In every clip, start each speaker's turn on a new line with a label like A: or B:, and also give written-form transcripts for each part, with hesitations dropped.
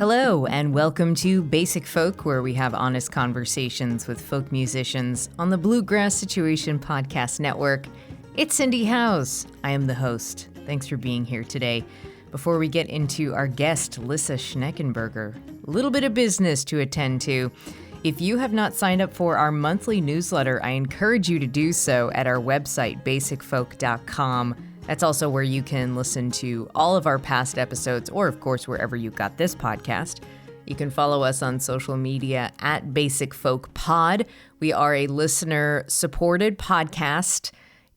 A: Hello, and welcome to Basic Folk, where we have honest conversations with folk musicians on the Bluegrass Situation Podcast Network. It's Cindy Howes. I am the host. Thanks for being here today. Before we get into our guest, Lissa Schneckenburger, a little bit of business to attend to. If you have not signed up for our monthly newsletter, I encourage you to do so at our website, basicfolk.com. That's also where you can listen to all of our past episodes, or of course, wherever you got this podcast. You can follow us on social media at Basic Folk Pod. We are a listener-supported podcast.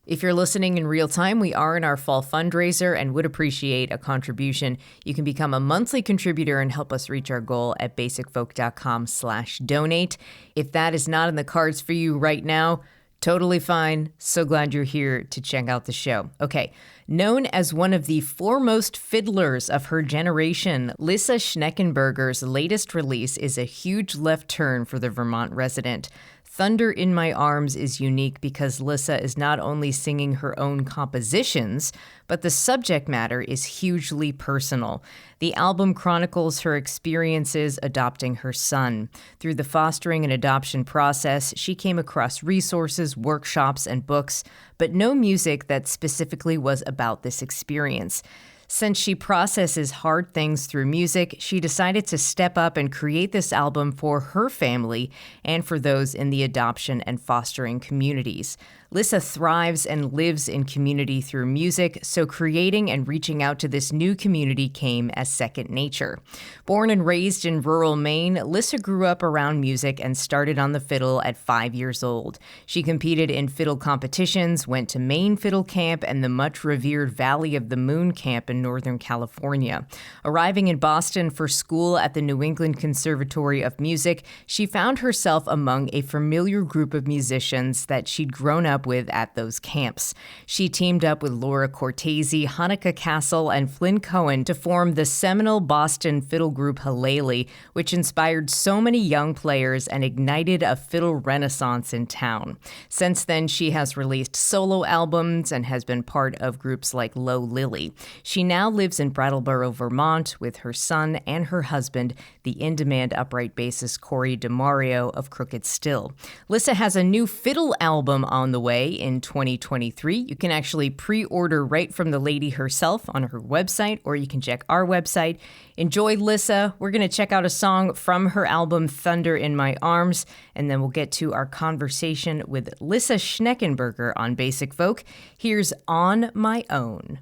A: If you're listening in real time, we are in our fall fundraiser and would appreciate a contribution. You can become a monthly contributor and help us reach our goal at basicfolk.com/donate. If that is not in the cards for you right now, totally fine. So glad you're here to check out the show. Okay. Known as one of the foremost fiddlers of her generation, Lissa Schneckenburger's latest release is a huge left turn for the Vermont resident. Thunder in My Arms is unique because Lissa is not only singing her own compositions, but the subject matter is hugely personal. The album chronicles her experiences adopting her son. Through the fostering and adoption process, she came across resources, workshops, and books, but no music that specifically was about this experience. Since she processes hard things through music, she decided to step up and create this album for her family and for those in the adoption and fostering communities. Lissa thrives and lives in community through music, so creating and reaching out to this new community came as second nature. Born and raised in rural Maine, Lissa grew up around music and started on the fiddle at 5 years old. She competed in fiddle competitions, went to Maine Fiddle Camp and the much-revered Valley of the Moon Camp in Northern California. Arriving in Boston for school at the New England Conservatory of Music, she found herself among a familiar group of musicians that she'd grown up with at those camps. She teamed up with Laura Cortese, Hanukkah Castle, and Flynn Cohen to form the seminal Boston fiddle group Halele, which inspired so many young players and ignited a fiddle renaissance in town. Since then, she has released solo albums and has been part of groups like Low Lily. She now lives in Brattleboro, Vermont, with her son and her husband, the in-demand upright bassist Corey DeMario of Crooked Still. Lissa has a new fiddle album on the way in 2023. You can actually pre-order right from the lady herself on her website, or you can check our website. Enjoy Lissa. We're going to check out a song from her album Thunder in My Arms, and then we'll get to our conversation with Lissa Schneckenburger on Basic Folk. Here's On My Own.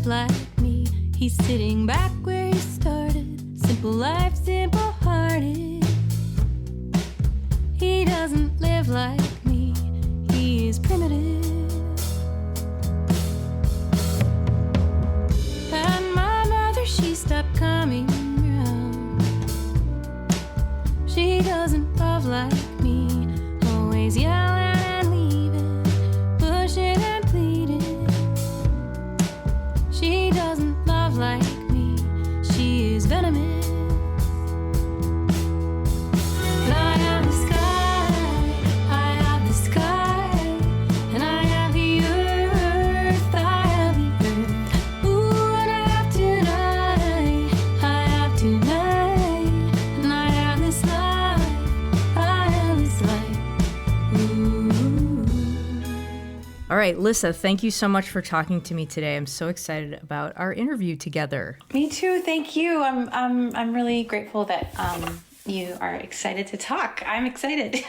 B: Like me, he's sitting back where he started. Simple life, simple hearted. He doesn't live like me, he is primitive. And my mother, she stopped coming around. She doesn't love like me, always yelling and leaving, pushing and pleading. She doesn't love like me, she is venomous. But I have the sky, I have the sky, and I have the earth, I have the earth. Ooh, and I have tonight, I have tonight, and I have this life, I have this life. Ooh.
A: All right, Lissa, thank you so much for talking to me today. I'm so excited about our interview together.
C: Me too. Thank you. I'm really grateful that you are excited to talk. I'm excited.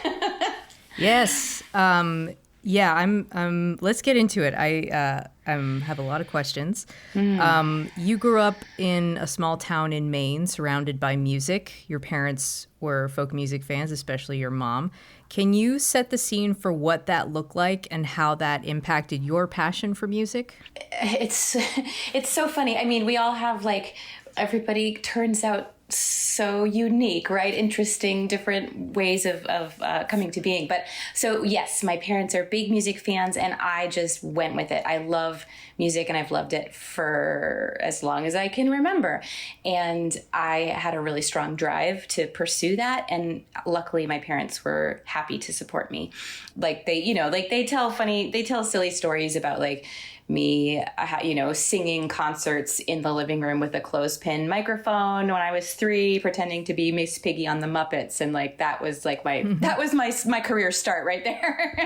A: Yes. Yeah. I'm. Let's get into it. I have a lot of questions. You grew up in a small town in Maine, surrounded by music. Your parents were folk music fans, especially your mom. Can you set the scene for what that looked like and how that impacted your passion for music?
C: It's so funny. I mean, we all have everybody turns out so unique, right? Interesting, different ways of coming to being. But so yes, my parents are big music fans, and I just went with it. I love music, and I've loved it for as long as I can remember. And I had a really strong drive to pursue that. And luckily my parents were happy to support me. Like they tell silly stories about like me, singing concerts in the living room with a clothespin microphone when I was 3, pretending to be Miss Piggy on the Muppets. And like, that was like my career start right there.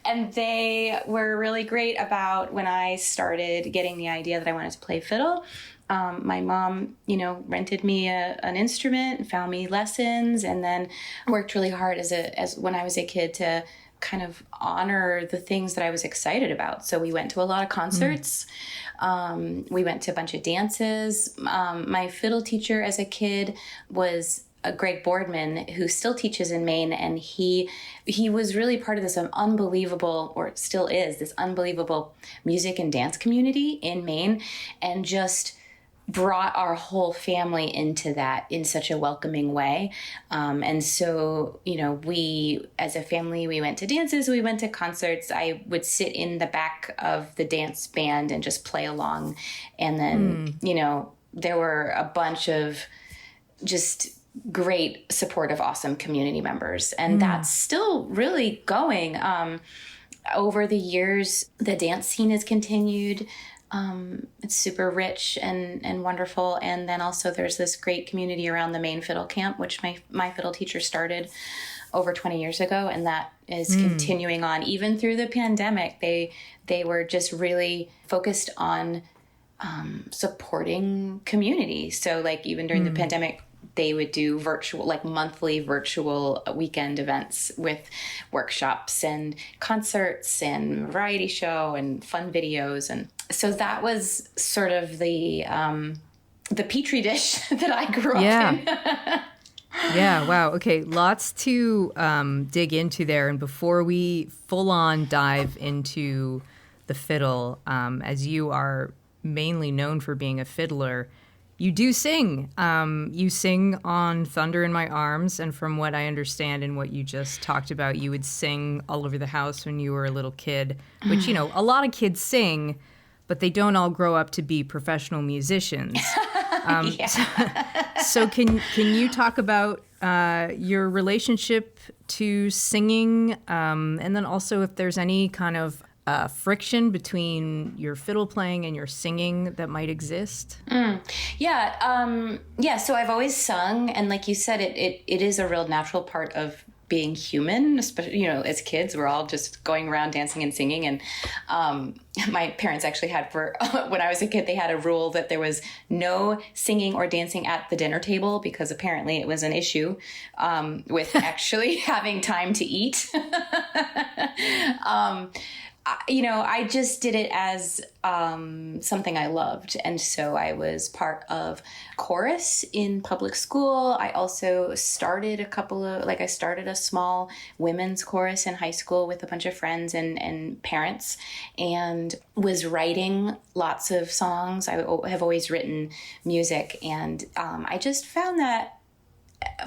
C: And they were really great about when I started getting the idea that I wanted to play fiddle. My mom, rented me an instrument and found me lessons, and then worked really hard as when I was a kid to kind of honor the things that I was excited about. So we went to a lot of concerts. We went to a bunch of dances. My fiddle teacher as a kid was Greg Boardman, who still teaches in Maine. And he was really part of this unbelievable, or still is, this unbelievable music and dance community in Maine, and just brought our whole family into that in such a welcoming way. And so, we, as a family, we went to dances, we went to concerts. I would sit in the back of the dance band and just play along. And then, there were a bunch of just great, supportive, awesome community members. And that's still really going. Over the years, the dance scene has continued. It's super rich and wonderful. And then also there's this great community around the Maine Fiddle Camp, which my fiddle teacher started over 20 years ago. And that is continuing on even through the pandemic. They were just really focused on supporting community. So like even during the pandemic, they would do monthly virtual weekend events with workshops and concerts and variety show and fun videos. And so that was sort of the petri dish that I grew up in.
A: Yeah, wow. Okay, lots to dig into there. And before we full on dive into the fiddle, as you are mainly known for being a fiddler, you do sing. You sing on Thunder in My Arms, and from what I understand and what you just talked about, you would sing all over the house when you were a little kid, which, a lot of kids sing, but they don't all grow up to be professional musicians. So can you talk about your relationship to singing, and then also if there's any kind of friction between your fiddle playing and your singing that might exist?
C: So I've always sung, and like you said, it is a real natural part of being human, especially, as kids, we're all just going around dancing and singing. And my parents actually had when I was a kid, they had a rule that there was no singing or dancing at the dinner table, because apparently it was an issue with actually having time to eat. I just did it as something I loved. And so I was part of chorus in public school. I also started I started a small women's chorus in high school with a bunch of friends and parents, and was writing lots of songs. I have always written music. And I just found that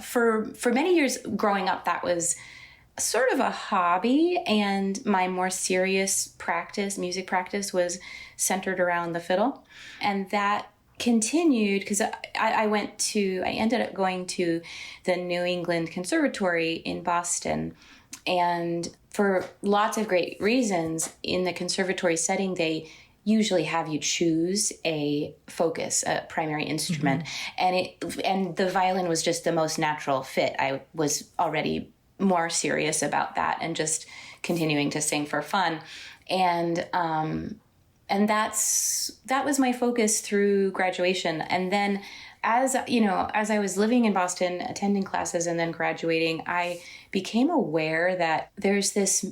C: for many years growing up, that was sort of a hobby, and my more serious music practice was centered around the fiddle. And that continued because I ended up going to the New England Conservatory in Boston. And for lots of great reasons, in the conservatory setting, they usually have you choose a focus, a primary instrument. And the violin was just the most natural fit. I was already more serious about that and just continuing to sing for fun. And that was my focus through graduation. And then as I was living in Boston, attending classes and then graduating, I became aware that there's this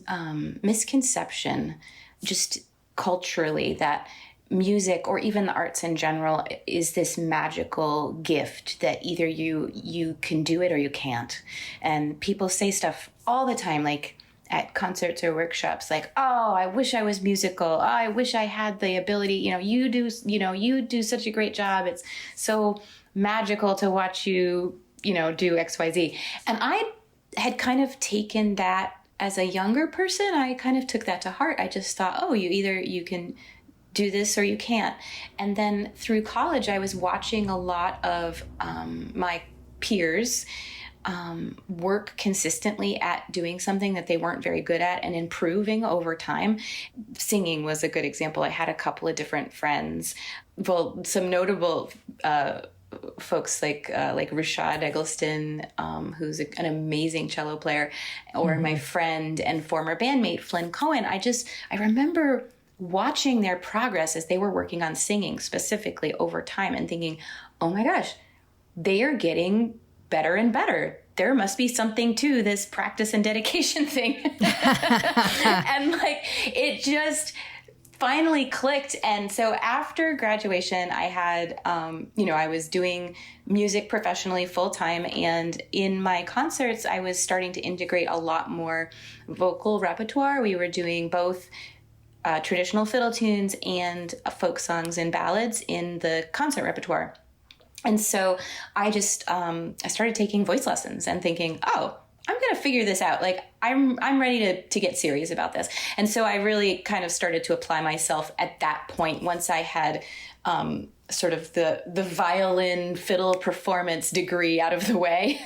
C: misconception just culturally that music, or even the arts in general, is this magical gift that either you can do it or you can't. And people say stuff all the time like, at concerts or workshops, like, oh, I wish I was musical. Oh, I wish I had the ability. You do such a great job. It's so magical to watch you, do X, Y, Z. And I had kind of taken that as a younger person. I kind of took that to heart. I just thought, oh, you can do this or you can't. And then through college, I was watching a lot of my peers work consistently at doing something that they weren't very good at and improving over time. Singing was a good example. I had a couple of different friends. Well, some notable folks like Rashad Eggleston, who's an amazing cello player, or my friend and former bandmate Flynn Cohen. I remember watching their progress as they were working on singing specifically over time and thinking, oh my gosh, they are getting better and better. There must be something to this practice and dedication thing. And it just finally clicked. And so after graduation, I had, I was doing music professionally full time. And in my concerts, I was starting to integrate a lot more vocal repertoire. We were doing both traditional fiddle tunes and folk songs and ballads in the concert repertoire. And so I just, I started taking voice lessons and thinking, oh, I'm going to figure this out. I'm ready to get serious about this. And so I really kind of started to apply myself at that point. Once I had sort of the violin fiddle performance degree out of the way,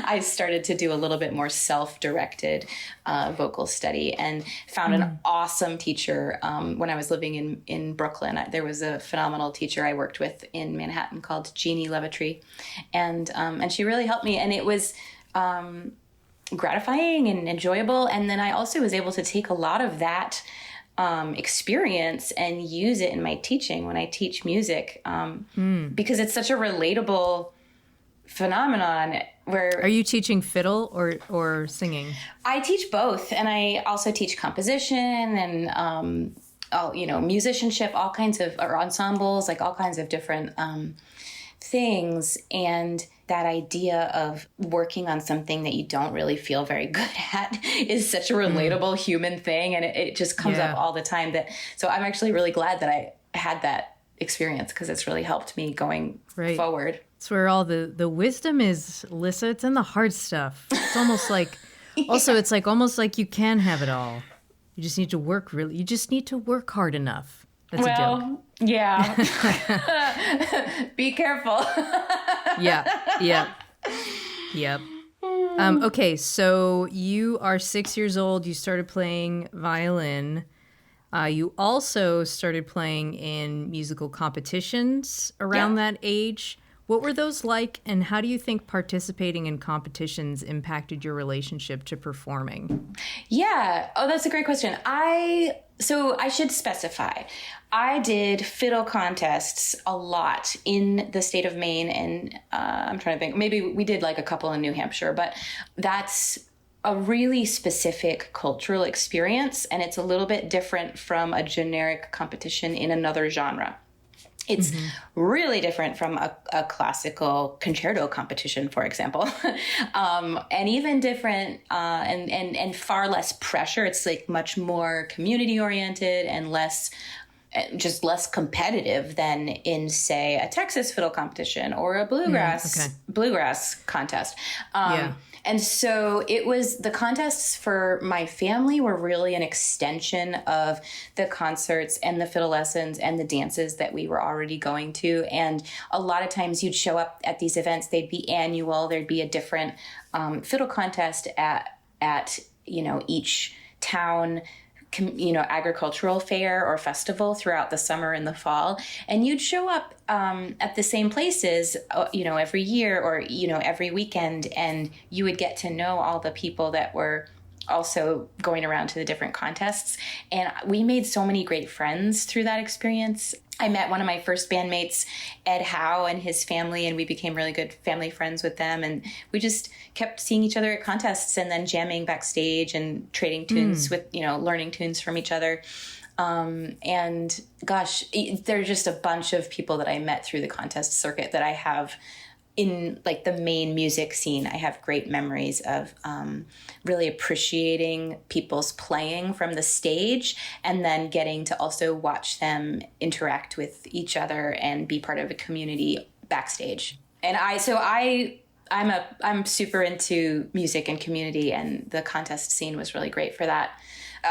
C: I started to do a little bit more self-directed vocal study and found an awesome teacher. When I was living in Brooklyn, there was a phenomenal teacher I worked with in Manhattan called Jeannie Levitree. And she really helped me. And it was gratifying and enjoyable. And then I also was able to take a lot of that experience and use it in my teaching when I teach music, because it's such a relatable phenomenon. Where
A: are you teaching fiddle or singing?
C: I teach both, and I also teach composition and musicianship, all kinds of or ensembles, like all kinds of different things. And that idea of working on something that you don't really feel very good at is such a relatable human thing. And it just comes up all the time. So I'm actually really glad that I had that experience, because it's really helped me going forward. It's
A: where all the wisdom is, Lissa. It's in the hard stuff. It's almost like, also, it's almost like you can have it all. You just need to work you just need to work hard enough. That's a joke.
C: Yeah. Be careful.
A: Yep. Okay, so you are 6 years old. You started playing violin. You also started playing in musical competitions around that age. What were those like, and how do you think participating in competitions impacted your relationship to performing? Yeah.
C: Oh, that's a great question. So I should specify, I did fiddle contests a lot in the state of Maine, and I'm trying to think, maybe we did a couple in New Hampshire, but that's a really specific cultural experience, and it's a little bit different from a generic competition in another genre. It's really different from a classical concerto competition, for example, and even different and far less pressure. It's much more community oriented and less competitive than in, say, a Texas fiddle competition or a bluegrass contest. And so the contests for my family were really an extension of the concerts and the fiddle lessons and the dances that we were already going to. And a lot of times you'd show up at these events, they'd be annual. There'd be a different fiddle contest at each town agricultural fair or festival throughout the summer and the fall. And you'd show up at the same places, every year or, every weekend, and you would get to know all the people that were also going around to the different contests. And we made so many great friends through that experience. I met one of my first bandmates, Ed Howe, and his family, and we became really good family friends with them. And we just kept seeing each other at contests and then jamming backstage and trading tunes with, learning tunes from each other. And gosh, there are just a bunch of people that I met through the contest circuit that I have in like the main music scene, I have great memories of really appreciating people's playing from the stage, and then getting to also watch them interact with each other and be part of a community backstage. And I'm super into music and community, and the contest scene was really great for that,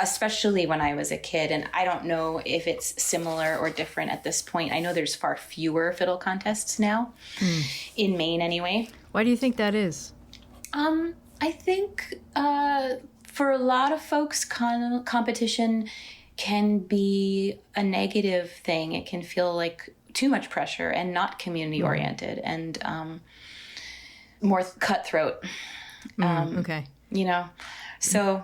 C: especially when I was a kid. And I don't know if it's similar or different at this point. I know there's far fewer fiddle contests now, in Maine anyway.
A: Why do you think that is?
C: I think for a lot of folks, competition can be a negative thing. It can feel like too much pressure and not community oriented, and more cutthroat.
A: Okay.
C: You know, so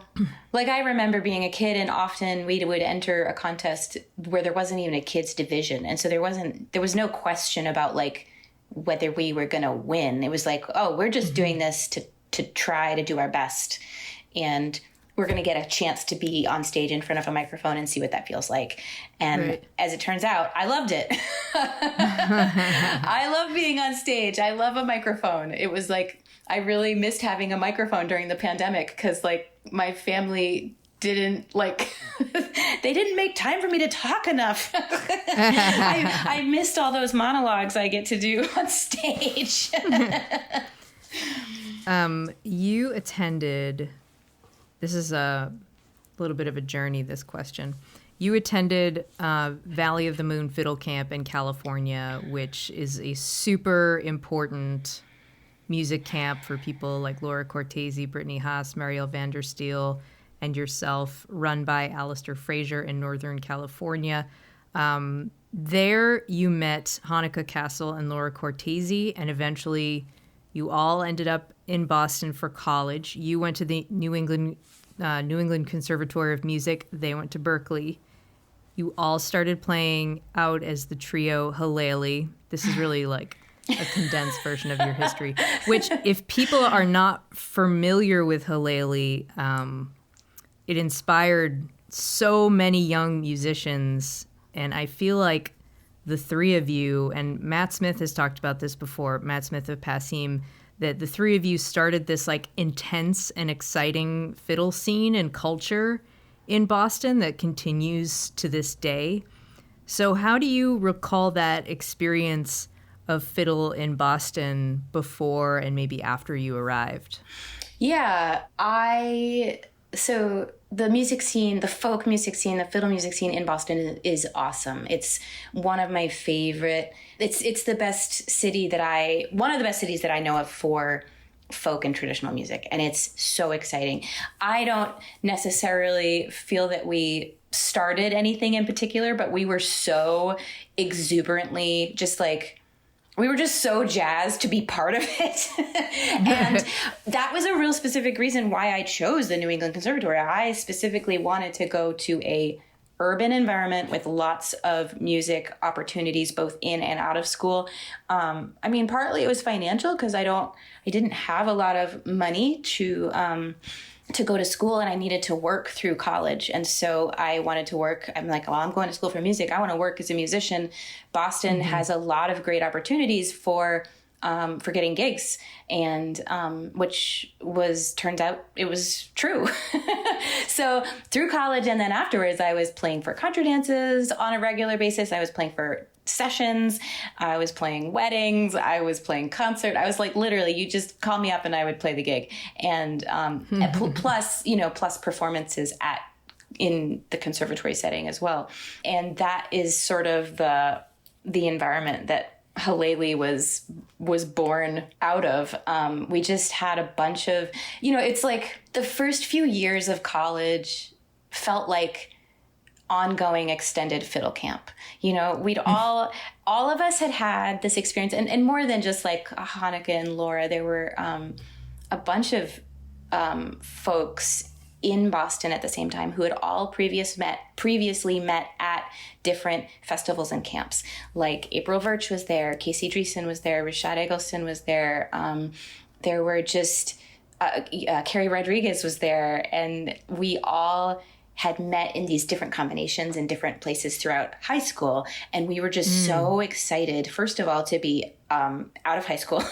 C: like I remember being a kid, and often we would enter a contest where there wasn't even a kids division. And so there was no question about like whether we were going to win. It was like, oh, we're just doing this to try to do our best. And we're going to get a chance to be on stage in front of a microphone and see what that feels like. And as it turns out, I loved it. I love being on stage. I love a microphone. It was like, I really missed having a microphone during the pandemic, because like my family didn't they didn't make time for me to talk enough. I missed all those monologues I get to do on stage.
A: You attended, this is a little bit of a journey, this question. You attended Valley of the Moon Fiddle Camp in California, which is a super important music camp for people like Laura Cortese, Brittany Haas, Marielle Vandersteel, and yourself, run by Alistair Fraser in Northern California. There you met Hanukkah Castle and Laura Cortese, and eventually you all ended up in Boston for college. You went to the New England Conservatory of Music. They went to Berkeley. You all started playing out as the trio Haleli. This is really like a condensed version of your history, which if people are not familiar with Haleli, it inspired so many young musicians. And I feel like the three of you, and Matt Smith has talked about this before, Matt Smith of Passim, that the three of you started this like intense and exciting fiddle scene and culture in Boston that continues to this day. So how do you recall that experience of fiddle in Boston before and maybe after you arrived?
C: Yeah, so the music scene, the folk music scene, the fiddle music scene in Boston is awesome. It's one of my favorite. It's the best city one of the best cities that I know of for folk and traditional music, and it's so exciting. I don't necessarily feel that we started anything in particular, but we were so exuberantly we were just so jazzed to be part of it. And that was a real specific reason why I chose the New England Conservatory. I specifically wanted to go to a urban environment with lots of music opportunities, both in and out of school. Partly it was financial, because I didn't have a lot of money to go to school, and I needed to work through college. And so I wanted to work. I'm like, well, I'm going to school for music. I want to work as a musician. Boston has a lot of great opportunities for getting gigs, and which turns out it was true. So through college and then afterwards, I was playing for contra dances on a regular basis. I was playing for sessions. I was playing weddings. I was playing concert. I was like, literally, you just call me up and I would play the gig. And plus performances in the conservatory setting as well. And that is sort of the environment that Haleli was born out of. We just had a bunch of, it's like the first few years of college felt like ongoing extended fiddle camp. We'd all of us had this experience, and more than just like Hanukkah and Laura, there were a bunch of folks in Boston at the same time who had all previously met at different festivals and camps. Like April Virch was there, Casey Dreesen was there, Rashad Eggleston was there. There were just Carrie Rodriguez was there, and we all had met in these different combinations in different places throughout high school. And we were just so excited, first of all, to be out of high school,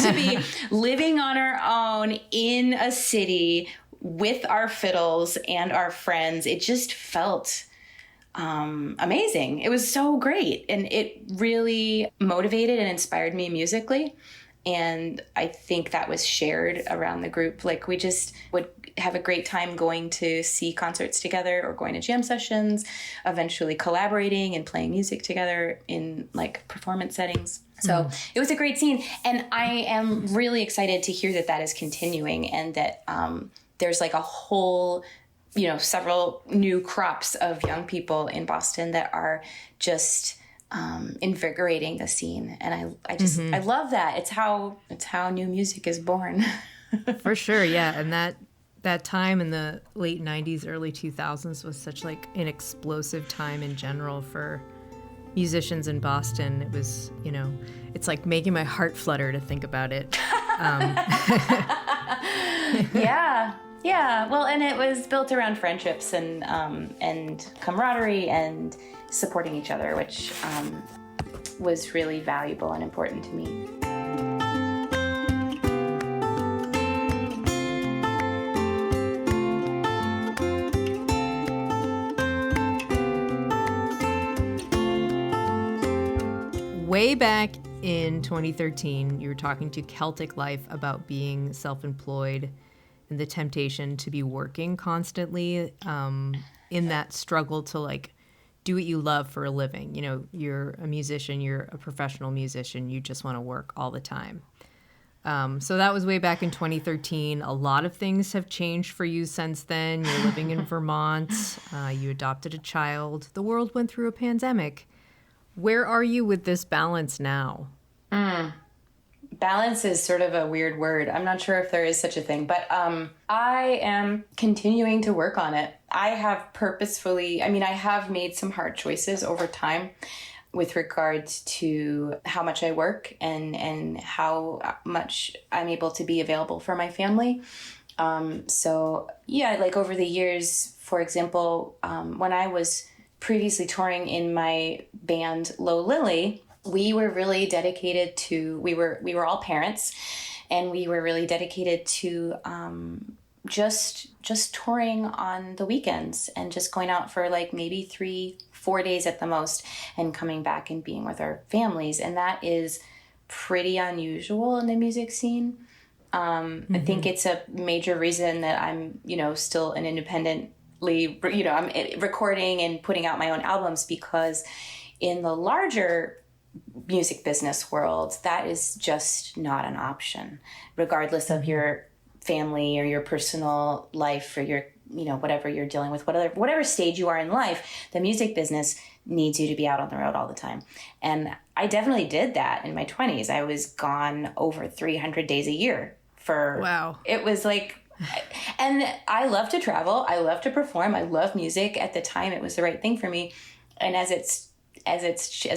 C: to be living on our own in a city with our fiddles and our friends. It just felt amazing. It was so great. And it really motivated and inspired me musically. And I think that was shared around the group. Like, we just would have a great time going to see concerts together or going to jam sessions, eventually collaborating and playing music together in like performance settings. So it was a great scene. And I am really excited to hear that that is continuing, and that there's like a whole, you know, several new crops of young people in Boston that are just invigorating the scene. And I just, I love that. It's how new music is born.
A: For sure. Yeah. And that time in the late 90s, early 2000s was such like an explosive time in general for musicians in Boston. It was, you know, it's like making my heart flutter to think about it.
C: Yeah. Yeah. Well, and it was built around friendships and camaraderie and supporting each other, which was really valuable and important to me.
A: Way back in 2013, you were talking to Celtic Life about being self-employed and the temptation to be working constantly, in that struggle to like do what you love for a living. You know, you're a musician, you're a professional musician, you just want to work all the time. So that was way back in 2013. A lot of things have changed for you since then. You're living in Vermont. You adopted a child. The world went through a pandemic. Where are you with this balance now?
C: Balance is sort of a weird word. I'm not sure if there is such a thing, but I am continuing to work on it. I have purposefully, I have made some hard choices over time with regards to how much I work and how much I'm able to be available for my family. So yeah, like over the years, for example, when I was previously touring in my band Low Lily, we were really dedicated to, we were all parents, and we were really dedicated to just touring on the weekends and just going out for like maybe 3-4 days at the most and coming back and being with our families. And that is pretty unusual in the music scene. I think it's a major reason that I'm, still an independently, I'm recording and putting out my own albums, because in the larger music business world, that is just not an option, regardless of your family or your personal life or your, whatever you're dealing with, whatever stage you are in life. The music business needs you to be out on the road all the time. And I definitely did that in my 20s. I was gone over 300 days a year for,
A: wow.
C: It was like, and I love to travel. I love to perform. I love music. At the time, it was the right thing for me. And as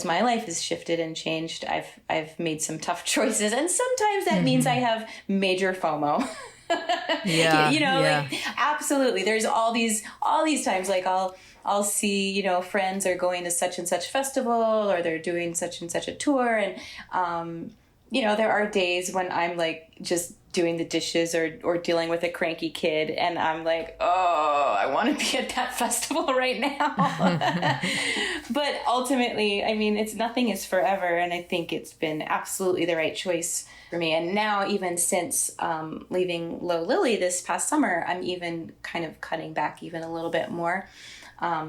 C: my life has shifted and changed, I've made some tough choices, and sometimes that means I have major FOMO.
A: Yeah,
C: like absolutely. There's all these times, like I'll see, friends are going to such and such festival, or they're doing such and such a tour, and there are days when I'm like just doing the dishes or dealing with a cranky kid, and I'm like, oh, I want to be at that festival right now. But ultimately, nothing is forever, and I think it's been absolutely the right choice for me. And now, even since leaving Low Lily this past summer, I'm even kind of cutting back even a little bit more,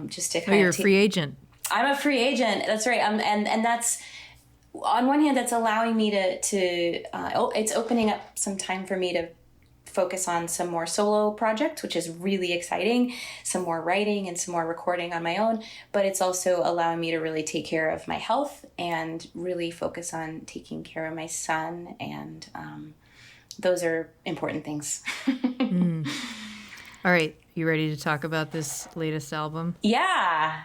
C: just to kind of.
A: You're a free agent.
C: I'm a free agent. That's right. And that's. On one hand, that's allowing me to it's opening up some time for me to focus on some more solo projects, which is really exciting, some more writing and some more recording on my own. But it's also allowing me to really take care of my health and really focus on taking care of my son. And those are important things.
A: All right. You ready to talk about this latest album?
C: Yeah.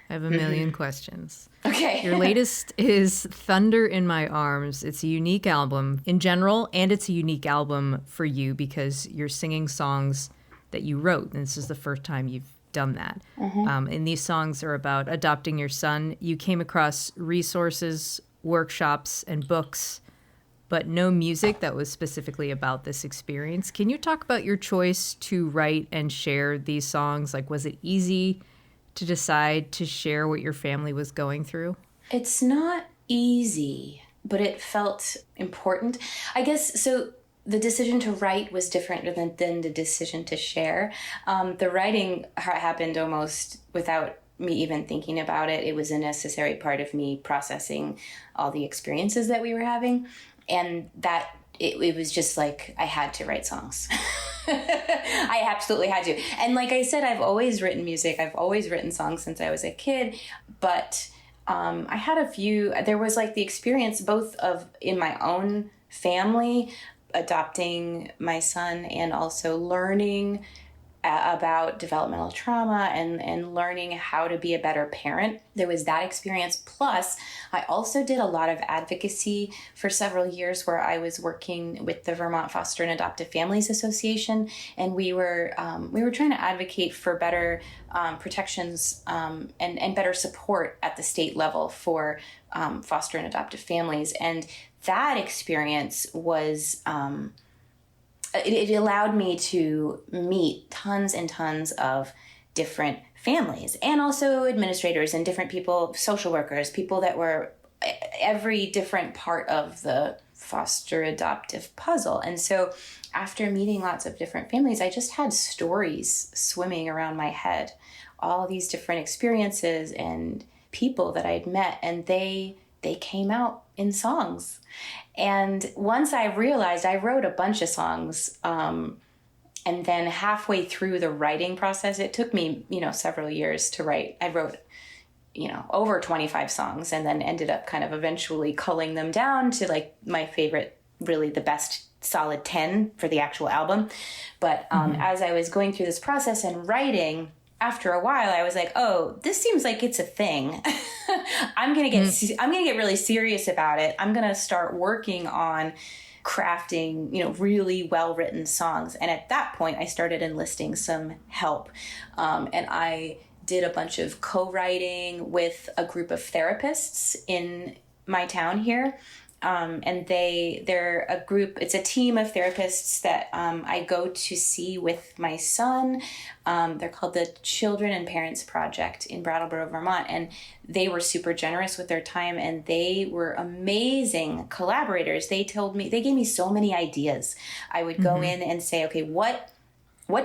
A: I have a million questions.
C: Okay.
A: Your latest is Thunder in My Arms. It's a unique album in general, and it's a unique album for you because you're singing songs that you wrote. And this is the first time you've done that. And these songs are about adopting your son. You came across resources, workshops, and books, but no music that was specifically about this experience. Can you talk about your choice to write and share these songs? Like, was it easy to decide to share what your family was going through?
C: It's not easy, but it felt important. I guess, so the decision to write was different than the decision to share. The writing happened almost without me even thinking about it. It was a necessary part of me processing all the experiences that we were having. And that it was just like, I had to write songs. I absolutely had to. And like I said, I've always written music. I've always written songs since I was a kid. But I had a few, there was like the experience both of in my own family, adopting my son, and also learning about developmental trauma and learning how to be a better parent. There was that experience. Plus, I also did a lot of advocacy for several years where I was working with the Vermont Foster and Adoptive Families Association, and we were trying to advocate for better protections and better support at the state level for foster and adoptive families. And that experience was it allowed me to meet tons and tons of different families and also administrators and different people, social workers, people that were every different part of the foster adoptive puzzle. And so after meeting lots of different families, I just had stories swimming around my head, all these different experiences and people that I'd met, and they came out in songs. And once I realized, I wrote a bunch of songs, and then halfway through the writing process, it took me, several years to write. I wrote, over 25 songs, and then ended up kind of eventually culling them down to like my favorite, really the best solid 10 for the actual album. But as I was going through this process and writing, after a while, I was like, oh, this seems like it's a thing. I'm going to get really serious about it. I'm going to start working on crafting, really well-written songs. And at that point, I started enlisting some help. And I did a bunch of co-writing with a group of therapists in my town here. And they're a group, it's a team of therapists that I go to see with my son. They're called the Children and Parents Project in Brattleboro, Vermont. And they were super generous with their time, and they were amazing collaborators. They gave me so many ideas. I would go in and say, okay, what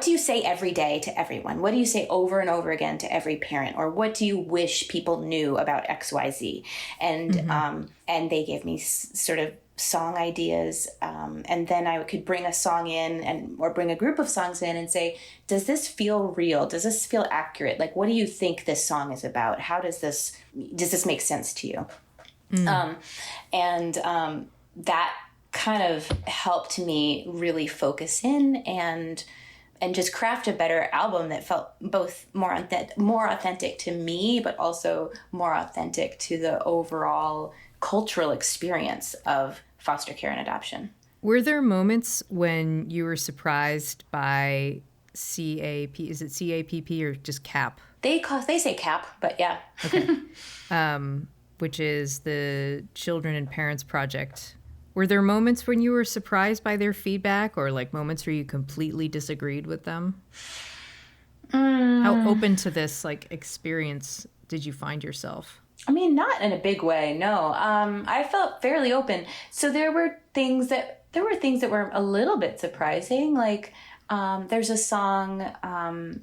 C: do you say every day to everyone? What do you say over and over again to every parent? Or what do you wish people knew about XYZ? And they gave me sort of song ideas. And then I could bring a song in or bring a group of songs in and say, does this feel real? Does this feel accurate? Like, what do you think this song is about? How does this make sense to you? That kind of helped me really focus in and just craft a better album that felt both more authentic to me, but also more authentic to the overall cultural experience of foster care and adoption.
A: Were there moments when you were surprised by CAP? Is it CAPP or just CAP?
C: They say CAP, but yeah.
A: Okay. Which is the Children and Parents Project. Were there moments when you were surprised by their feedback, or like moments where you completely disagreed with them? How open to this like experience did you find yourself?
C: I mean, not in a big way, no. I felt fairly open. So there were things that were a little bit surprising. Like there's a song on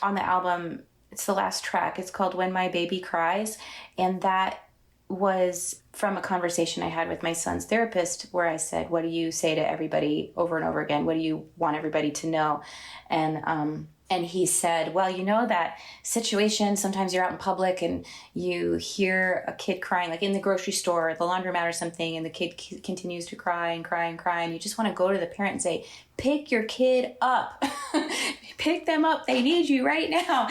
C: the album. It's the last track. It's called "When My Baby Cries," and that was from a conversation I had with my son's therapist, where I said, what do you say to everybody over and over again? What do you want everybody to know? And he said, well, that situation, sometimes you're out in public and you hear a kid crying, like in the grocery store, at the laundromat or something, and the kid continues to cry and cry and cry, and you just want to go to the parent and say, pick your kid up. Pick them up. They need you right now.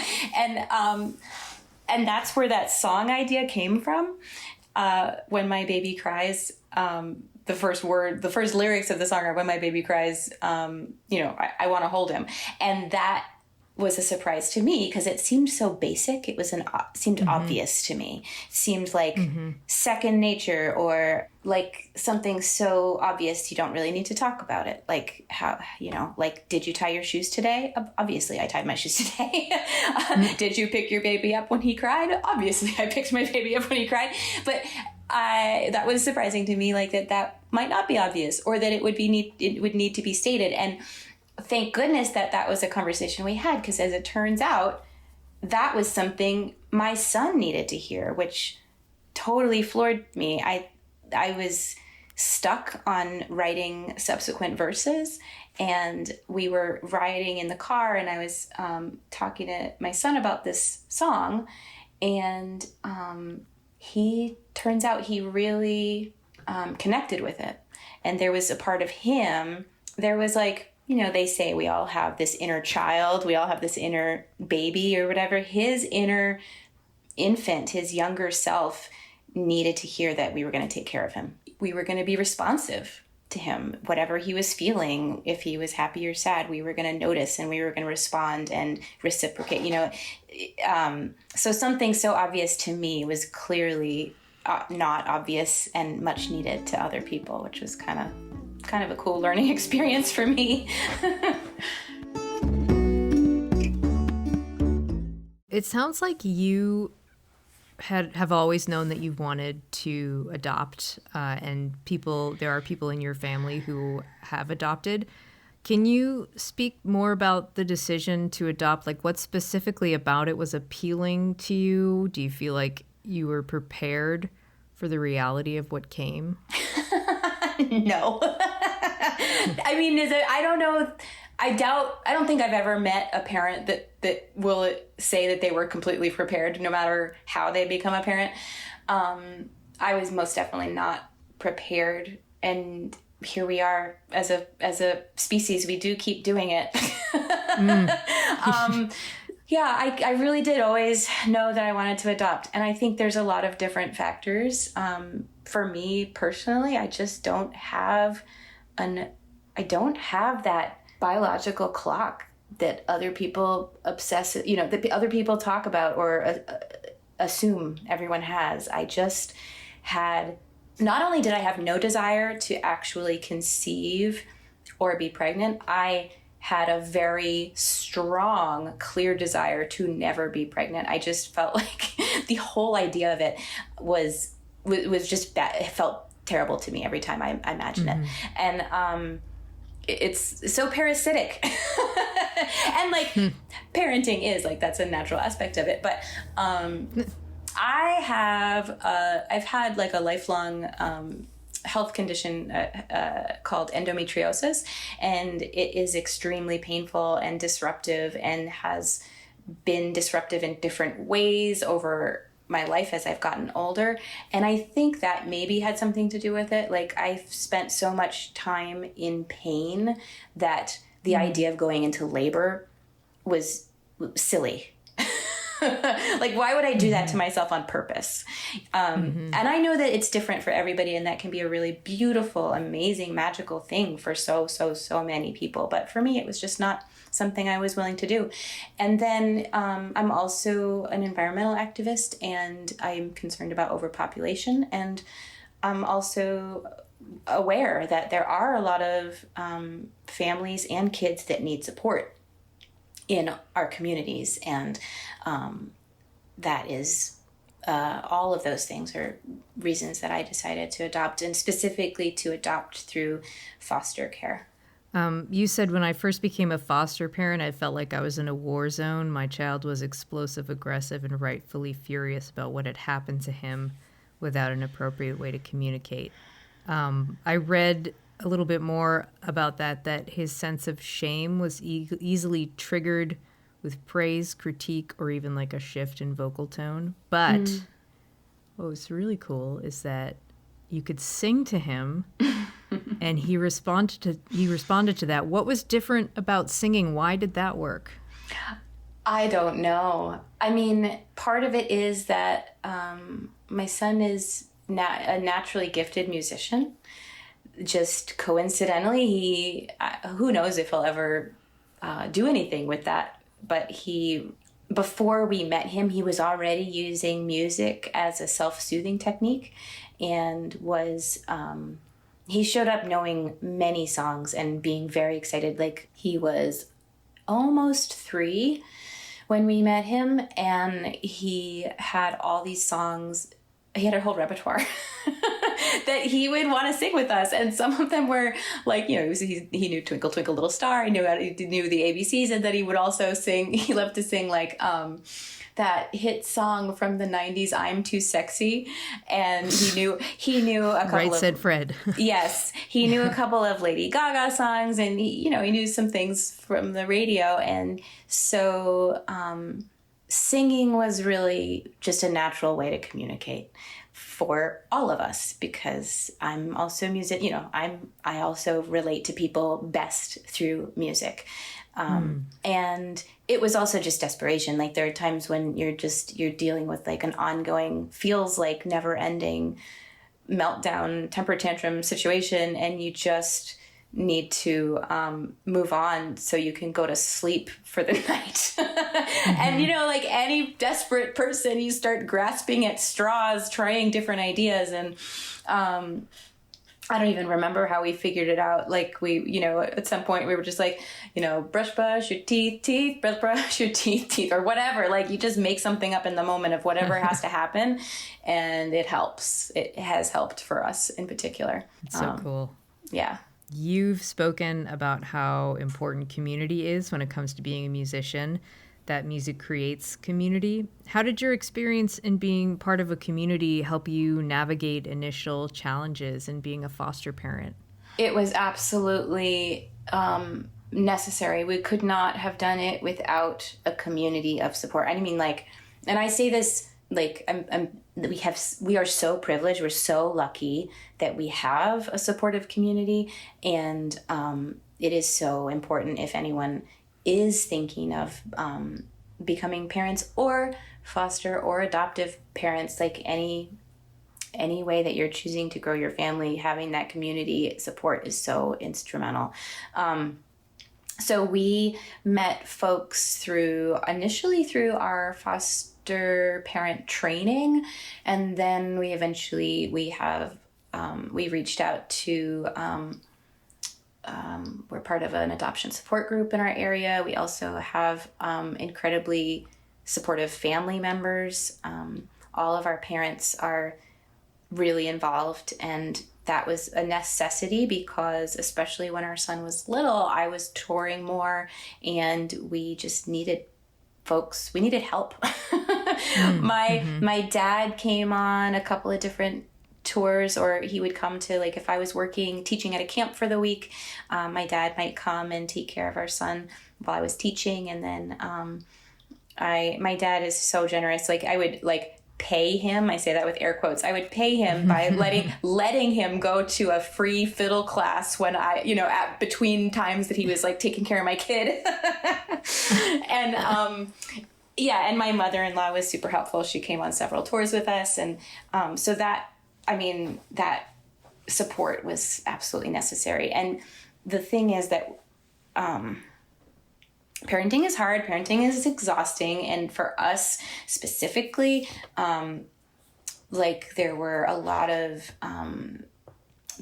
C: And that's where that song idea came from. When My Baby Cries, the first lyrics of the song are, "When my baby cries, I want to hold him." And that was a surprise to me because it seemed so basic. It was seemed obvious to me. It seemed like second nature, or like something so obvious you don't really need to talk about it. Like how, like, did you tie your shoes today? Obviously I tied my shoes today. Did you pick your baby up when he cried? Obviously I picked my baby up when he cried. But that was surprising to me, like that might not be obvious, or that it would need to be stated. And thank goodness that was a conversation we had, because as it turns out, that was something my son needed to hear, which totally floored me. I was stuck on writing subsequent verses, and we were riding in the car, and I was talking to my son about this song, and he turns out he really connected with it. And there was a part of him, there was like, they say we all have this inner child, we all have this inner baby or whatever. His inner infant, his younger self, needed to hear that we were going to take care of him. We were going to be responsive to him, whatever he was feeling. If he was happy or sad, we were going to notice, and we were going to respond and reciprocate, so something so obvious to me was clearly not obvious and much needed to other people, which was kind of a cool learning experience for me.
A: It sounds like you have always known that you wanted to adopt, and there are people in your family who have adopted. Can you speak more about the decision to adopt? Like, what specifically about it was appealing to you? Do you feel like you were prepared for the reality of what came?
C: No. I mean, I don't know. I don't think I've ever met a parent that will say that they were completely prepared, no matter how they become a parent. I was most definitely not prepared, and here we are as a species. We do keep doing it. Yeah, I really did always know that I wanted to adopt, and I think there's a lot of different factors. For me personally, I just don't have that biological clock that other people that other people talk about or assume everyone has. I just had, not only did I have no desire to actually conceive or be pregnant, I had a very strong, clear desire to never be pregnant. I just felt like the whole idea of it was just bad. It felt terrible to me every time I imagine it. And it's so parasitic. And like parenting is like, that's a natural aspect of it. But I've had like a lifelong health condition called endometriosis, and it is extremely painful and disruptive, and has been disruptive in different ways over my life as I've gotten older. And I think that maybe had something to do with it. Like, I've spent so much time in pain that the idea of going into labor was silly. Like, why would I do that to myself on purpose? And I know that it's different for everybody, and that can be a really beautiful, amazing, magical thing for so many people. But for me, it was just not something I was willing to do. And then I'm also an environmental activist, and I'm concerned about overpopulation. And I'm also aware that there are a lot of families and kids that need support in our communities. And that is all of those things are reasons that I decided to adopt, and specifically to adopt through foster care.
A: You said, when I first became a foster parent, I felt like I was in a war zone. My child was explosive, aggressive, and rightfully furious about what had happened to him without an appropriate way to communicate. I read a little bit more about that his sense of shame was easily triggered with praise, critique, or even like a shift in vocal tone. But what was really cool is that you could sing to him and he responded to that. What was different about singing? Why did that work?
C: I don't know. I mean, part of it is that my son is a naturally gifted musician, just coincidentally, who knows if he'll ever do anything with that, but before we met him, he was already using music as a self-soothing technique, and he showed up knowing many songs and being very excited. Like, he was almost 3 when we met him, and he had all these songs. He had a whole repertoire that he would want to sing with us. And some of them were like, he knew Twinkle, Twinkle, Little Star. He knew the ABCs, and that he would also sing. He loved to sing like that hit song from the 90s, I'm Too Sexy. And he knew a couple
A: Right Said Fred.
C: Yes. He knew a couple of Lady Gaga songs, and he knew some things from the radio. And so, singing was really just a natural way to communicate for all of us, because I'm also I also relate to people best through music. And it was also just desperation. Like, there are times when you're dealing with like an ongoing, feels like never ending meltdown, temper tantrum situation, and you just need to move on so you can go to sleep for the night. And like any desperate person, you start grasping at straws, trying different ideas. And I don't even remember how we figured it out. Like, we at some point we were just like, brush your teeth, brush your teeth, or whatever. Like, you just make something up in the moment of whatever has to happen, and it helps. It has helped for us in particular.
A: It's so cool.
C: Yeah.
A: You've spoken about how important community is when it comes to being a musician, that music creates community. How did your experience in being part of a community help you navigate initial challenges in being a foster parent?
C: It was absolutely necessary. We could not have done it without a community of support. I mean, like, and I say this, like, we are so privileged. We're so lucky that we have a supportive community, and it is so important if anyone is thinking of becoming parents or foster or adoptive parents, like any way that you're choosing to grow your family, having that community support is so instrumental. So we met folks initially through our foster parent training, and then we reached out to we're part of an adoption support group in our area. We also have incredibly supportive family members. All of our parents are really involved, and that was a necessity because, especially when our son was little, I was touring more, and we just needed folks. We needed help. My dad came on a couple of different tours, or he would come to, like, if I was teaching at a camp for the week, my dad might come and take care of our son while I was teaching. And then my dad is so generous. Like, I would pay him. I say that with air quotes. I would pay him by letting him go to a free fiddle class when at between times that he was like taking care of my kid. And and my mother-in-law was super helpful. She came on several tours with us, and so that support was absolutely necessary. And the thing is that parenting is hard. Parenting is exhausting. And for us specifically, there were a lot of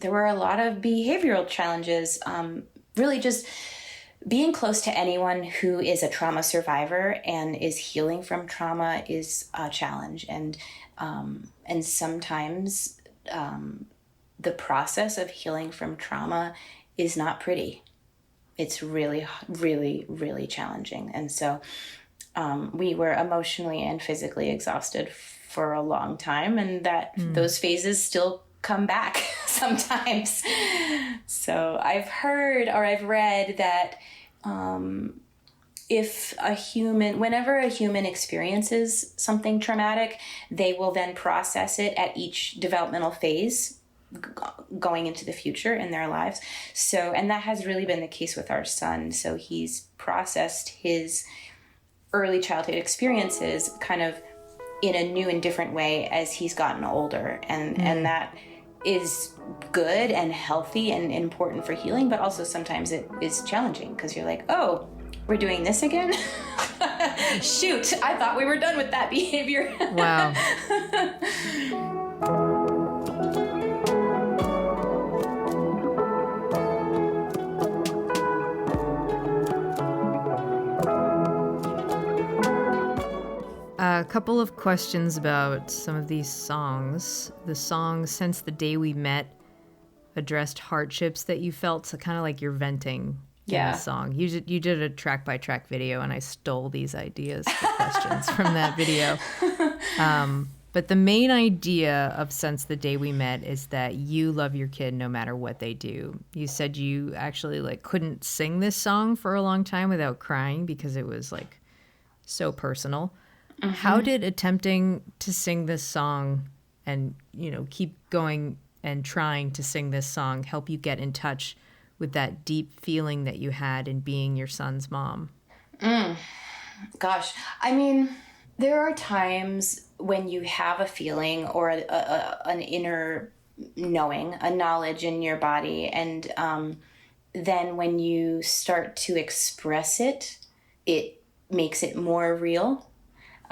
C: behavioral challenges. Really just being close to anyone who is a trauma survivor and is healing from trauma is a challenge. And sometimes the process of healing from trauma is not pretty. It's really, really, really challenging. And so we were emotionally and physically exhausted for a long time, and those phases still come back sometimes. So I've heard or I've read that whenever a human experiences something traumatic, they will then process it at each developmental phase going into the future in their lives. So, and that has really been the case with our son. So he's processed his early childhood experiences kind of in a new and different way as he's gotten older. And that is good and healthy and important for healing, but also sometimes it is challenging because you're like, oh, we're doing this again? Shoot, I thought we were done with that behavior.
A: Wow. A couple of questions about some of these songs. The song Since the Day We Met addressed hardships that you felt, so kind of like you're venting in the song. You did a track-by-track video, and I stole these ideas for questions from that video. But the main idea of Since the Day We Met is that you love your kid no matter what they do. You said you actually like couldn't sing this song for a long time without crying because it was like so personal. Mm-hmm. How did attempting to sing this song and, keep going and trying to sing this song help you get in touch with that deep feeling that you had in being your son's mom?
C: Gosh, I mean, there are times when you have a feeling or an inner knowing, a knowledge in your body, and then when you start to express it, it makes it more real.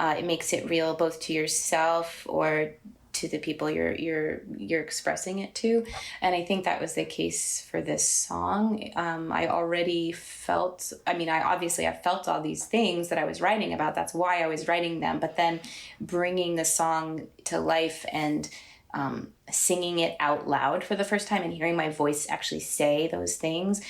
C: It makes it real both to yourself or to the people you're expressing it to. And I think that was the case for this song. I already felt, I felt all these things that I was writing about. That's why I was writing them. But then bringing the song to life and singing it out loud for the first time and hearing my voice actually say those things,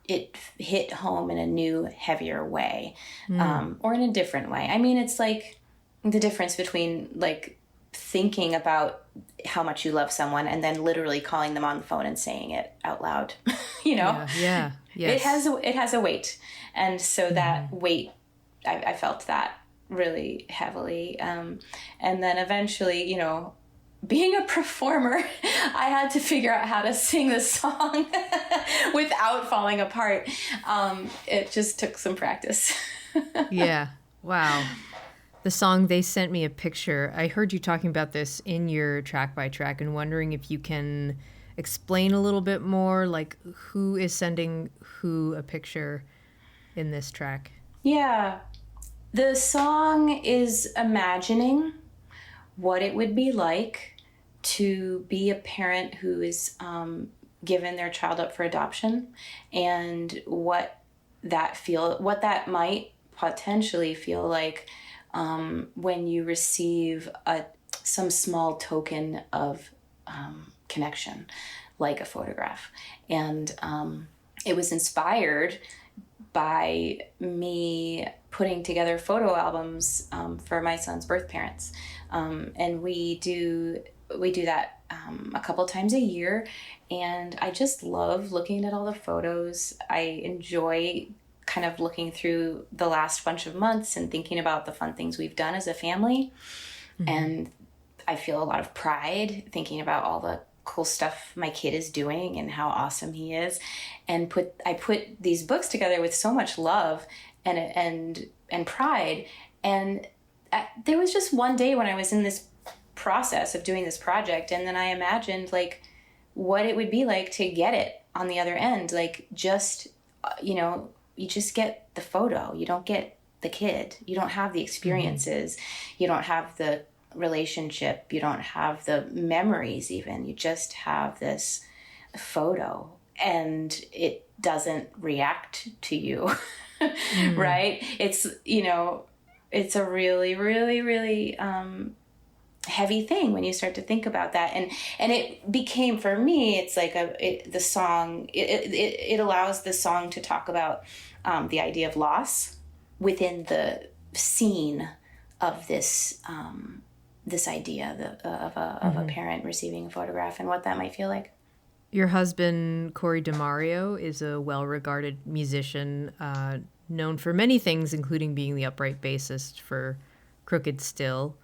C: it hit home in a new, heavier way, or in a different way. I mean, it's like the difference between like thinking about how much you love someone and then literally calling them on the phone and saying it out loud,
A: Yeah. Yes.
C: It has a weight. And so that weight, I felt that really heavily. And then eventually, being a performer, I had to figure out how to sing the song without falling apart. It just took some practice.
A: Yeah. Wow. The song, they sent me a picture. I heard you talking about this in your track by track and wondering if you can explain a little bit more, like who is sending who a picture in this track.
C: Yeah. The song is imagining what it would be like to be a parent who is given their child up for adoption, and what that might potentially feel like when you receive some small token of connection, like a photograph. And it was inspired by me putting together photo albums for my son's birth parents. And we do that a couple times a year, and I just love looking at all the photos. I enjoy kind of looking through the last bunch of months and thinking about the fun things we've done as a family. Mm-hmm. And I feel a lot of pride thinking about all the cool stuff my kid is doing and how awesome he is. And I put these books together with so much love and pride. And there was just one day when I was in this process of doing this project, and then I imagined like what it would be like to get it on the other end. Like just, you just get the photo. You don't get the kid. You don't have the experiences. Mm-hmm. You don't have the relationship. You don't have the memories even. You just have this photo, and it doesn't react to you. Mm-hmm. Right? It's, it's a really, really, really heavy thing when you start to think about that. And it became, for me, it's like the song, it allows the song to talk about the idea of loss within the scene of this idea of a parent receiving a photograph and what that might feel like.
A: Your husband, Corey DeMario, is a well-regarded musician, known for many things, including being the upright bassist for Crooked Still.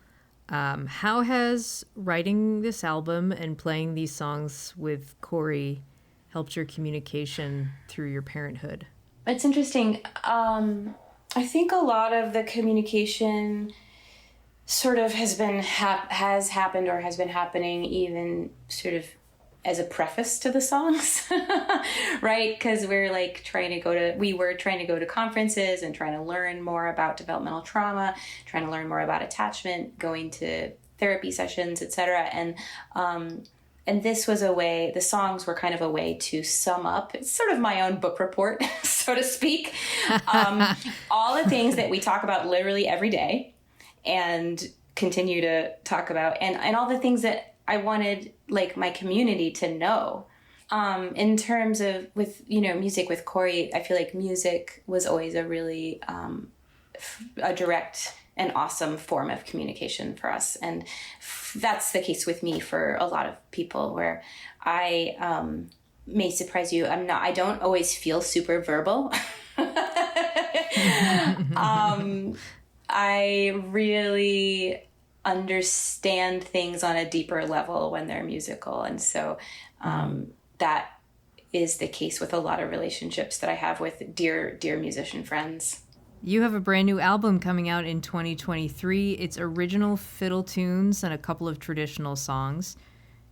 A: How has writing this album and playing these songs with Corey helped your communication through your parenthood?
C: It's interesting. I think a lot of the communication sort of has happened or has been happening even sort of as a preface to the songs, right? Because we were trying to go to conferences and trying to learn more about developmental trauma, trying to learn more about attachment, going to therapy sessions, etc. And this was the songs were kind of a way to sum up, it's sort of my own book report, so to speak, all the things that we talk about literally every day and continue to talk about, and all the things that I wanted like my community to know. In terms of music with Corey, I feel like music was always a really a direct and awesome form of communication for us, and that's the case with me for a lot of people. Where I may surprise you, I don't always feel super verbal. I really understand things on a deeper level when they're musical. And so that is the case with a lot of relationships that I have with dear musician friends.
A: You have a brand new album coming out in 2023. It's original fiddle tunes and a couple of traditional songs.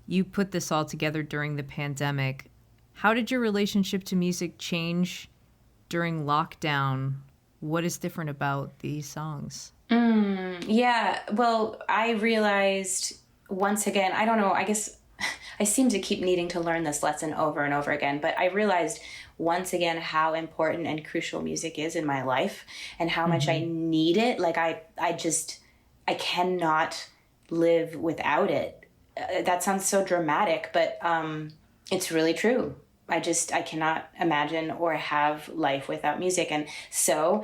A: You put this all together during the pandemic. How did your relationship to music change during lockdown? What is different about these songs?
C: Yeah, well, I realized once again, I don't know, I guess I seem to keep needing to learn this lesson over and over again, but I realized once again how important and crucial music is in my life and how much I need it. Like I cannot live without it. That sounds so dramatic, but it's really true. I cannot imagine or have life without music. And so,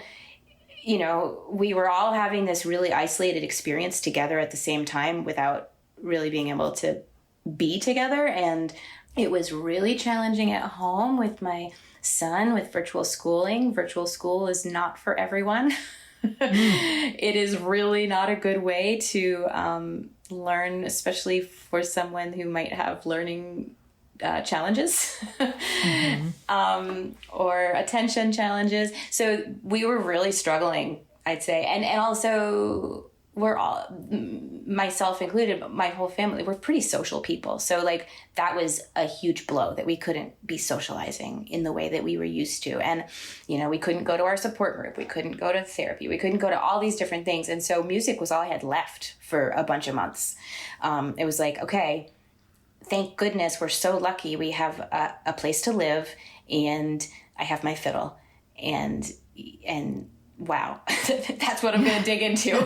C: we were all having this really isolated experience together at the same time without really being able to be together. And it was really challenging at home with my son with virtual schooling. Virtual school is not for everyone. It is really not a good way to learn, especially for someone who might have learning challenges or attention challenges. So we were really struggling, I'd say. And also we're all, myself included, but my whole family, we're pretty social people. So like that was a huge blow that we couldn't be socializing in the way that we were used to. And, we couldn't go to our support group. We couldn't go to therapy. We couldn't go to all these different things. And so music was all I had left for a bunch of months. It was like, okay, thank goodness we're so lucky. We have a place to live, and I have my fiddle, and wow, that's what I'm going to dig into.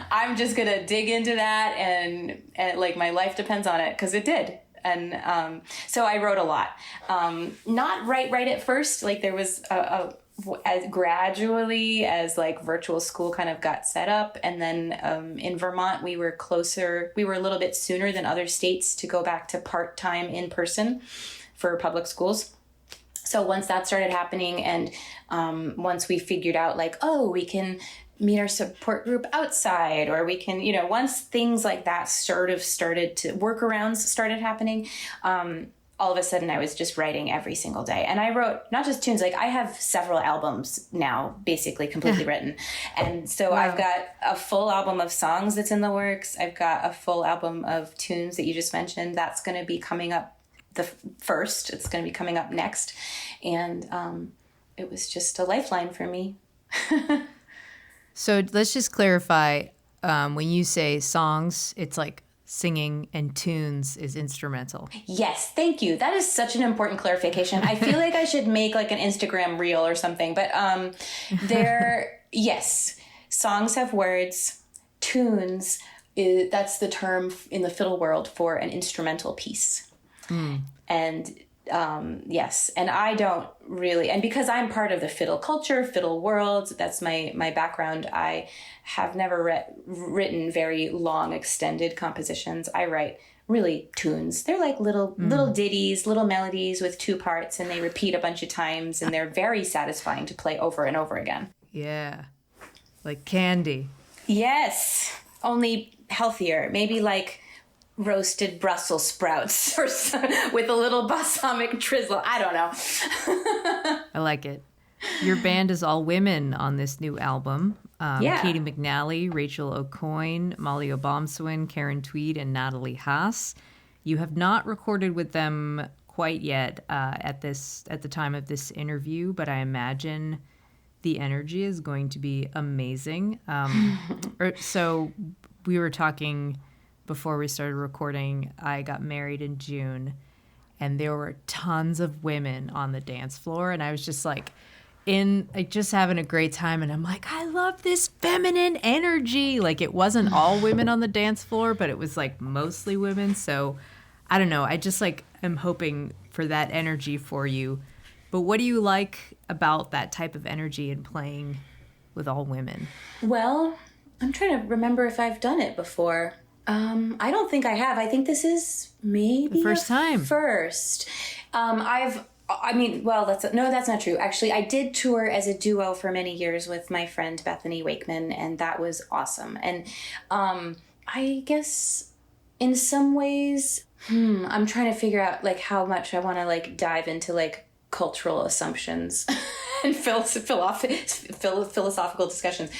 C: I'm just going to dig into that, and like my life depends on it, because it did. And so I wrote a lot. Not right at first. Like there was as gradually as like virtual school kind of got set up. And then in Vermont, we were a little bit sooner than other states to go back to part-time in person for public schools. So once that started happening, and once we figured out like, oh, we can meet our support group outside, or we can, once things like that started to workarounds started happening, all of a sudden I was just writing every single day. And I wrote not just tunes, like I have several albums now, basically completely written. And so wow. I've got a full album of songs that's in the works. I've got a full album of tunes that you just mentioned. That's going to be coming up first. It's going to be coming up next. And it was just a lifeline for me.
A: So let's just clarify, when you say songs, it's like singing, and tunes is instrumental.
C: Yes, thank you. That is such an important clarification. I feel like I should make like an Instagram reel or something, but yes, songs have words. Tunes, that's the term in the fiddle world for an instrumental piece. And yes, and I don't really, and because I'm part of the fiddle culture, fiddle world, that's my background, I have never written very long extended compositions. I write really tunes. They're like little ditties, little melodies with two parts, and they repeat a bunch of times, and they're very satisfying to play over and over again.
A: Yeah, like candy.
C: Yes, only healthier. Maybe like roasted Brussels sprouts or with a little balsamic drizzle. I don't know.
A: I like it. Your band is all women on this new album.
C: Yeah.
A: Katie McNally, Rachel O'Coin, Molly Obomsawin, Karen Tweed, and Natalie Haas. You have not recorded with them quite yet at the time of this interview, but I imagine the energy is going to be amazing. So we were talking before we started recording. I got married in June, and there were tons of women on the dance floor, and I was just like just having a great time, and I'm like, I love this feminine energy. Like, it wasn't all women on the dance floor, but it was like mostly women. So I don't know. I just like am hoping for that energy for you. But what do you like about that type of energy and playing with all women?
C: Well, I'm trying to remember if I've done it before. I don't think I have. I think this is maybe
A: The first time.
C: First. That's not true. Actually, I did tour as a duo for many years with my friend Bethany Wakeman, and that was awesome. And I guess in some ways, I'm trying to figure out like how much I want to like dive into like cultural assumptions and philosophical discussions.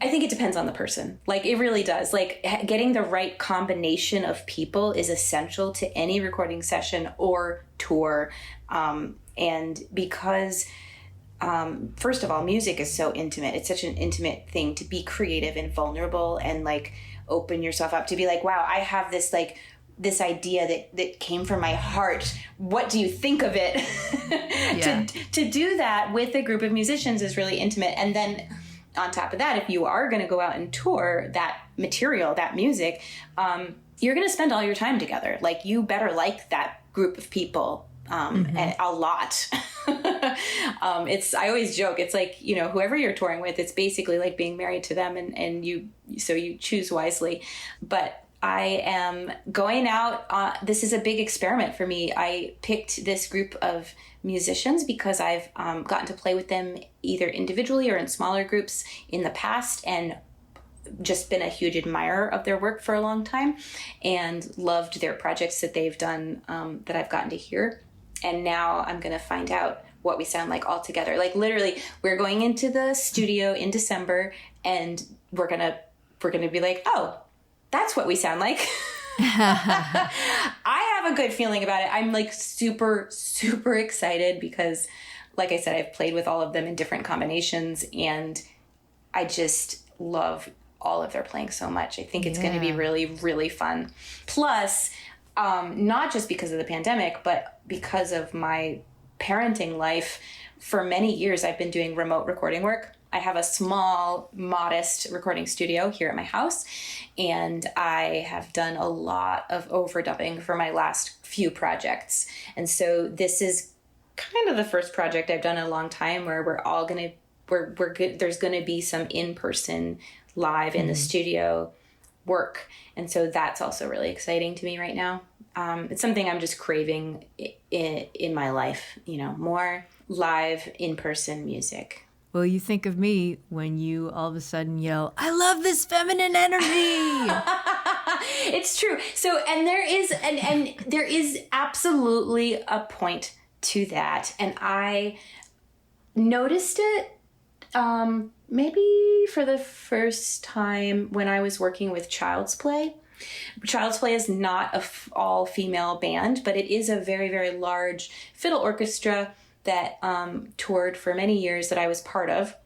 C: I think it depends on the person. Like, it really does. Like, getting the right combination of people is essential to any recording session or tour. And because, first of all, music is so intimate. It's such an intimate thing to be creative and vulnerable and, like, open yourself up to be like, wow, I have this, like, this idea that came from my heart. What do you think of it?
A: Yeah.
C: to do that with a group of musicians is really intimate. And then on top of that, if you are going to go out and tour that material, that music, you're going to spend all your time together. Like, you better like that group of people and a lot. I always joke, it's like, you know, whoever you're touring with, it's basically like being married to them, and you choose wisely. But I am going out. This is a big experiment for me. I picked this group of musicians because I've gotten to play with them either individually or in smaller groups in the past, and just been a huge admirer of their work for a long time, and loved their projects that they've done that I've gotten to hear. And now I'm going to find out what we sound like all together. Like, literally, we're going into the studio in December, and we're gonna be like, oh, that's what we sound like. I have a good feeling about it. I'm like super, super excited because, like I said, I've played with all of them in different combinations, and I just love all of their playing so much. I think it's going to be really, really fun. Plus, not just because of the pandemic, but because of my parenting life, for many years I've been doing remote recording work. I have a small, modest recording studio here at my house, and I have done a lot of overdubbing for my last few projects. And so this is kind of the first project I've done in a long time where we're good. There's going to be some in-person live in the studio work. And so that's also really exciting to me right now. It's something I'm just craving in my life, you know, more live in-person music.
A: Well, you think of me when you all of a sudden yell, I love this feminine energy.
C: It's true. So, and there is absolutely a point to that. And I noticed it maybe for the first time when I was working with Child's Play. Child's Play is not a all-female band, but it is a very, very large fiddle orchestra that toured for many years that I was part of.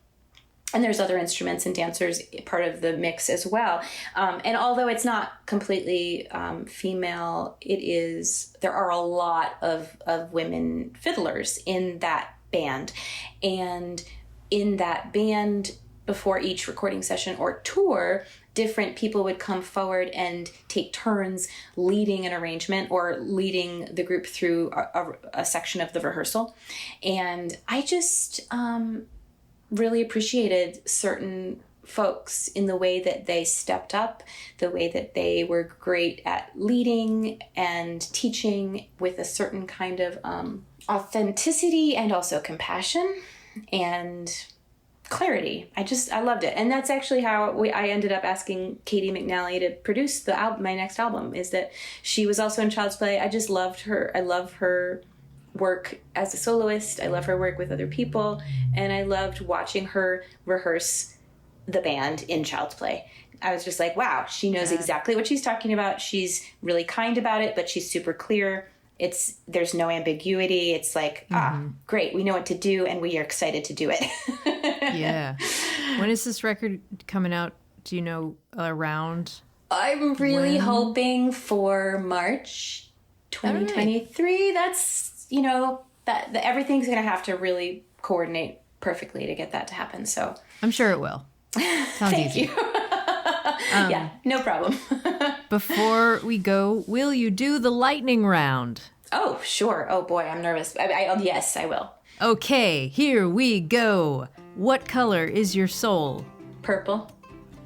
C: And there's other instruments and dancers part of the mix as well. And although it's not completely female, there are a lot of women fiddlers in that band. And in that band, before each recording session or tour, different people would come forward and take turns leading an arrangement or leading the group through a section of the rehearsal. And I just really appreciated certain folks in the way that they stepped up, the way that they were great at leading and teaching with a certain kind of authenticity and also compassion and clarity. I loved it. And that's actually how I ended up asking Katie McNally to produce my next album, is that she was also in Child's Play. I just loved her. I love her work as a soloist. I love her work with other people. And I loved watching her rehearse the band in Child's Play. I was just like, wow, she knows exactly what she's talking about. She's really kind about it, but she's super clear. There's no ambiguity. It's like, great. We know what to do and we are excited to do it.
A: Yeah. When is this record coming out? Do you know around?
C: I'm really hoping for March 2023. That's, that everything's going to have to really coordinate perfectly to get that to happen. So
A: I'm sure it will. Sounds
C: thank
A: easy.
C: you. Yeah, no problem.
A: Before we go, will you do the lightning round?
C: Oh, sure. Oh boy, I'm nervous. Yes, I will.
A: Okay, here we go. What color is your soul?
C: Purple.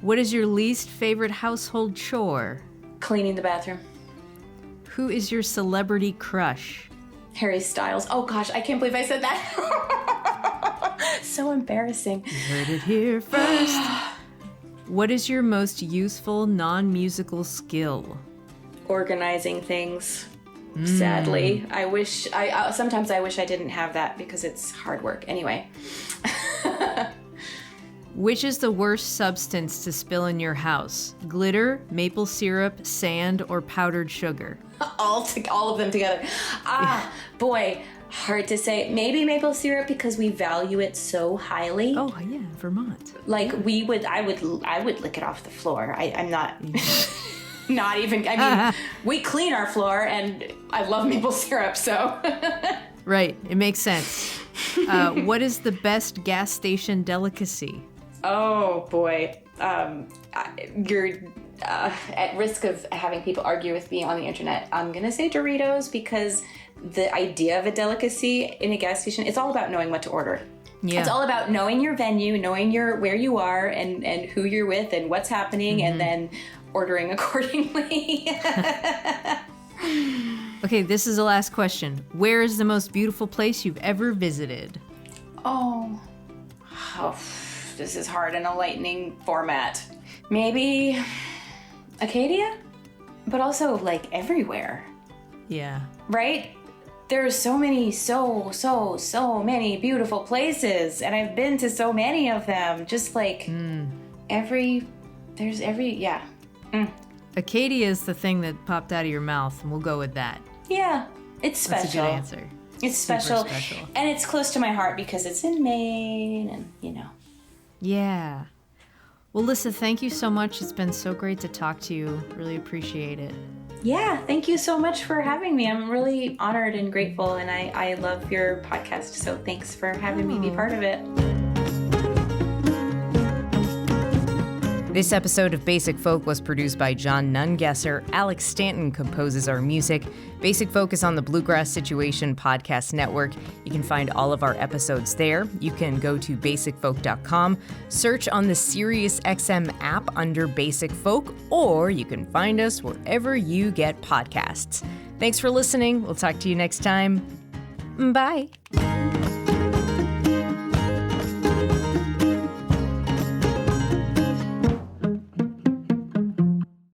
A: What is your least favorite household chore?
C: Cleaning the bathroom.
A: Who is your celebrity crush?
C: Harry Styles. Oh gosh, I can't believe I said that. So embarrassing.
A: You heard it here first. What is your most useful non-musical skill?
C: Organizing things. Sadly, sometimes I wish I didn't have that because it's hard work. Anyway.
A: Which is the worst substance to spill in your house? Glitter, maple syrup, sand, or powdered sugar?
C: All of them together. Boy, hard to say. Maybe maple syrup because we value it so highly.
A: Oh yeah, Vermont.
C: Like I would lick it off the floor. I'm not. Not even, I mean, we clean our floor and I love maple syrup, so.
A: Right, it makes sense. What is the best gas station delicacy?
C: Oh boy. You're at risk of having people argue with me on the internet. I'm gonna say Doritos because the idea of a delicacy in a gas station, it's all about knowing what to order.
A: Yeah.
C: It's all about knowing your venue, knowing where you are and who you're with and what's happening, and then ordering accordingly.
A: Okay, this is the last question. Where is the most beautiful place you've ever visited?
C: Oh, this is hard in a lightning format. Maybe Acadia, but also like everywhere,
A: Yeah.
C: right? There's so many beautiful places, and I've been to so many of them. Just like yeah.
A: Acadia is the thing that popped out of your mouth, and we'll go with that.
C: Yeah, it's special.
A: That's a good answer.
C: It's
A: Super
C: special.
A: special.
C: And it's close to my heart because it's in Maine and,
A: Yeah. Well, Lissa, thank you so much. It's been so great to talk to you. Really appreciate it.
C: Yeah, thank you so much for having me. I'm really honored and grateful, and I love your podcast, so thanks for having me be part of it.
A: This episode of Basic Folk was produced by John Nungesser. Alex Stanton composes our music. Basic Folk is on the Bluegrass Situation Podcast Network. You can find all of our episodes there. You can go to basicfolk.com, search on the SiriusXM app under Basic Folk, or you can find us wherever you get podcasts. Thanks for listening. We'll talk to you next time. Bye.